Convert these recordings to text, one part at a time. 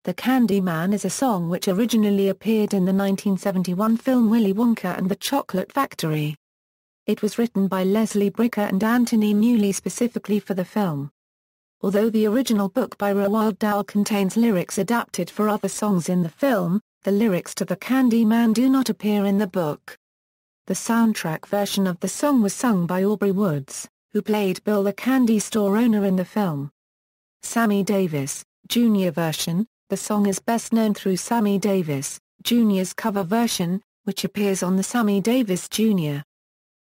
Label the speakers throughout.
Speaker 1: The Candy Man is a song which originally appeared in the 1971 film Willy Wonka and the Chocolate Factory. It was written by Leslie Bricusse and Anthony Newley specifically for the film. Although the original book by Roald Dahl contains lyrics adapted for other songs in the film, the lyrics to The Candy Man do not appear in the book. The soundtrack version of the song was sung by Aubrey Woods, who played Bill the candy store owner in the film. Sammy Davis, Jr. version. The song is best known through Sammy Davis, Jr.'s cover version, which appears on the Sammy Davis Jr.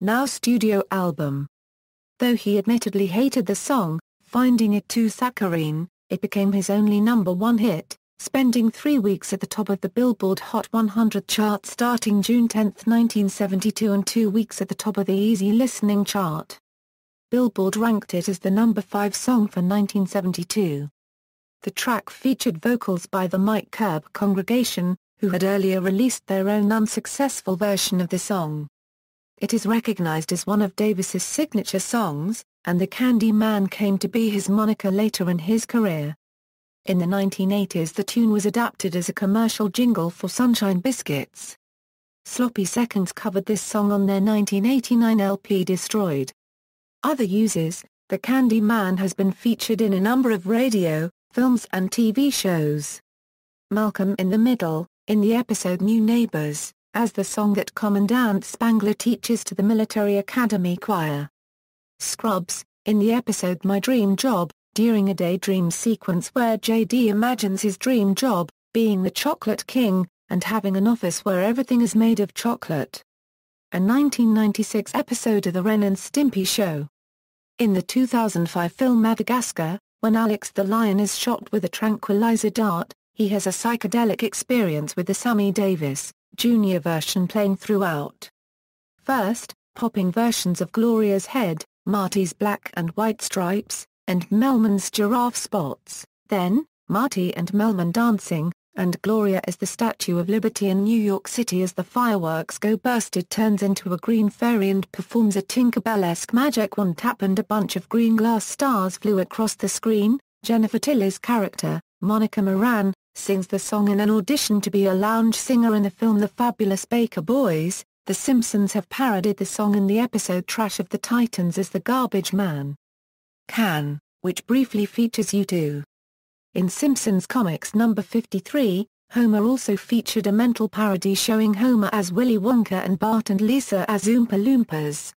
Speaker 1: Now studio album. Though he admittedly hated the song, finding it too saccharine, it became his only #1 hit, spending 3 weeks at the top of the Billboard Hot 100 chart starting June 10, 1972 and 2 weeks at the top of the Easy Listening chart. Billboard ranked it as the #5 song for 1972. The track featured vocals by the Mike Curb Congregation, who had earlier released their own unsuccessful version of the song. It is recognized as one of Davis's signature songs, and the Candy Man came to be his moniker later in his career. In the 1980s the tune was adapted as a commercial jingle for Sunshine Biscuits. Sloppy Seconds covered this song on their 1989 LP Destroyed. Other uses, the Candy Man has been featured in a number of radio, films and TV shows. Malcolm in the Middle, in the episode New Neighbors, as the song that Commandant Spangler teaches to the military academy choir. Scrubs, in the episode My Dream Job, during a daydream sequence where JD imagines his dream job, being the Chocolate King, and having an office where everything is made of chocolate. A 1996 episode of The Ren and Stimpy Show. In the 2005 film Madagascar, when Alex the lion is shot with a tranquilizer dart, he has a psychedelic experience with the Sammy Davis, Jr. version playing throughout. First, popping versions of Gloria's Head, Marty's Black and White Stripes, and Melman's Giraffe Spots, then, Marty and Melman dancing, and Gloria as the Statue of Liberty in New York City as the fireworks go bursted turns into a green fairy and performs a Tinkerbell-esque magic wand tap and a bunch of green glass stars flew across the screen. Jennifer Tilly's character, Monica Moran, sings the song in an audition to be a lounge singer in the film The Fabulous Baker Boys. The Simpsons have parodied the song in the episode Trash of the Titans as the Garbage Man. Can, which briefly features U2. In Simpsons Comics number 53, Homer also featured a mental parody showing Homer as Willy Wonka and Bart and Lisa as Oompa Loompas.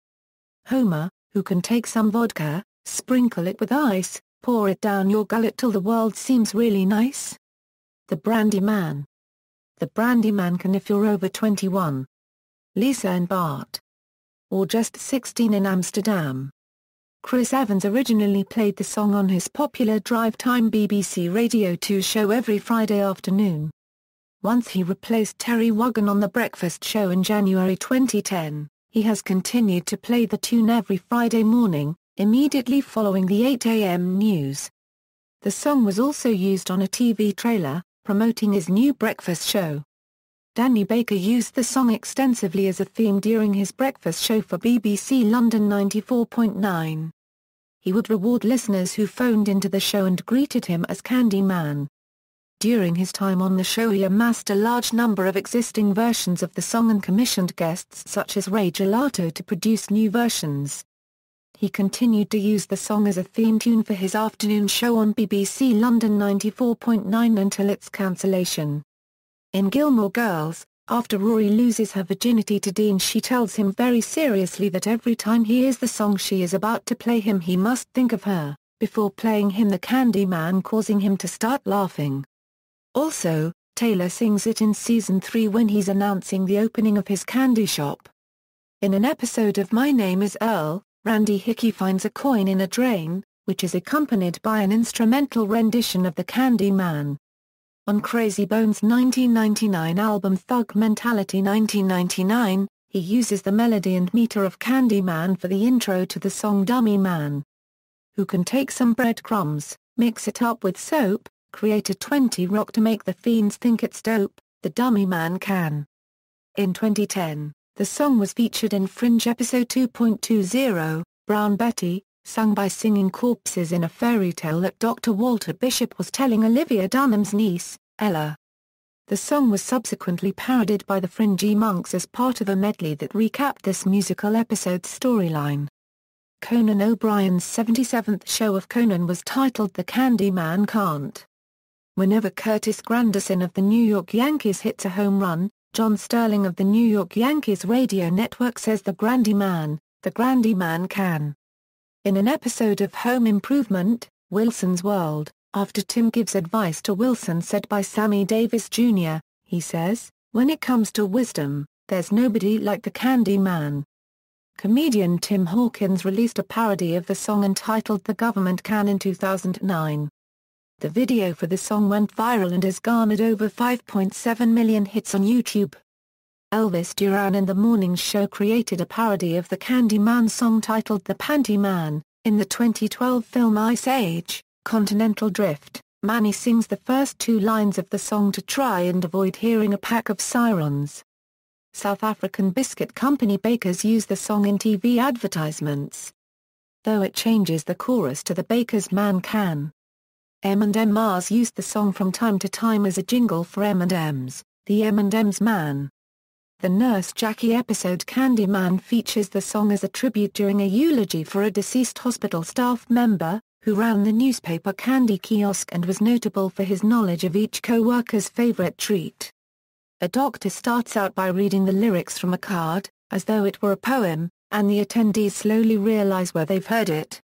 Speaker 1: Homer, who can take some vodka, sprinkle it with ice, pour it down your gullet till the world seems really nice? The Brandy Man. The Brandy Man can if you're over 21. Lisa and Bart. Or just 16 in Amsterdam. Chris Evans originally played the song on his popular Drive Time BBC Radio 2 show every Friday afternoon. Once he replaced Terry Wogan on The Breakfast Show in January 2010, he has continued to play the tune every Friday morning, immediately following the 8 a.m. news. The song was also used on a TV trailer, promoting his new breakfast show. Danny Baker used the song extensively as a theme during his breakfast show for BBC London 94.9. He would reward listeners who phoned into the show and greeted him as Candy Man. During his time on the show he amassed a large number of existing versions of the song and commissioned guests such as Ray Gelato to produce new versions. He continued to use the song as a theme tune for his afternoon show on BBC London 94.9 until its cancellation. In Gilmore Girls, after Rory loses her virginity to Dean, she tells him very seriously that every time he hears the song she is about to play him he must think of her, before playing him the Candy Man, causing him to start laughing. Also, Taylor sings it in Season 3 when he's announcing the opening of his candy shop. In an episode of My Name is Earl, Randy Hickey finds a coin in a drain, which is accompanied by an instrumental rendition of the Candy Man. On Crazy Bones' 1999 album Thug Mentality 1999, he uses the melody and meter of Candy Man for the intro to the song Dummy Man. Who can take some breadcrumbs, mix it up with soap, create a 20 rock to make the fiends think it's dope, the Dummy Man can. In 2010, the song was featured in Fringe episode 2.20, Brown Betty, sung by singing corpses in a fairy tale that Dr. Walter Bishop was telling Olivia Dunham's niece, Ella. The song was subsequently parodied by the Fringy Monks as part of a medley that recapped this musical episode's storyline. Conan O'Brien's 77th show of Conan was titled The Candy Man Can't. Whenever Curtis Granderson of the New York Yankees hits a home run, John Sterling of the New York Yankees radio network says the Grandy Man can. In an episode of Home Improvement, Wilson's World, after Tim gives advice to Wilson said by Sammy Davis Jr., he says, "When it comes to wisdom, there's nobody like the Candy Man." Comedian Tim Hawkins released a parody of the song entitled The Government Can in 2009. The video for the song went viral and has garnered over 5.7 million hits on YouTube. Elvis Duran in the morning show created a parody of the Candy Man song titled The Panty Man. In the 2012 film Ice Age, Continental Drift, Manny sings the first two lines of the song to try and avoid hearing a pack of sirens. South African biscuit company bakers use the song in TV advertisements, though it changes the chorus to The Baker's Man Can. M&M's used the song from time to time as a jingle for M&M's, the M&M's Man. The Nurse Jackie episode Candyman features the song as a tribute during a eulogy for a deceased hospital staff member, who ran the newspaper candy kiosk and was notable for his knowledge of each co-worker's favorite treat. A doctor starts out by reading the lyrics from a card, as though it were a poem, and the attendees slowly realize where they've heard it.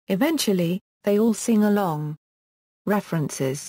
Speaker 1: Eventually, they all sing along. References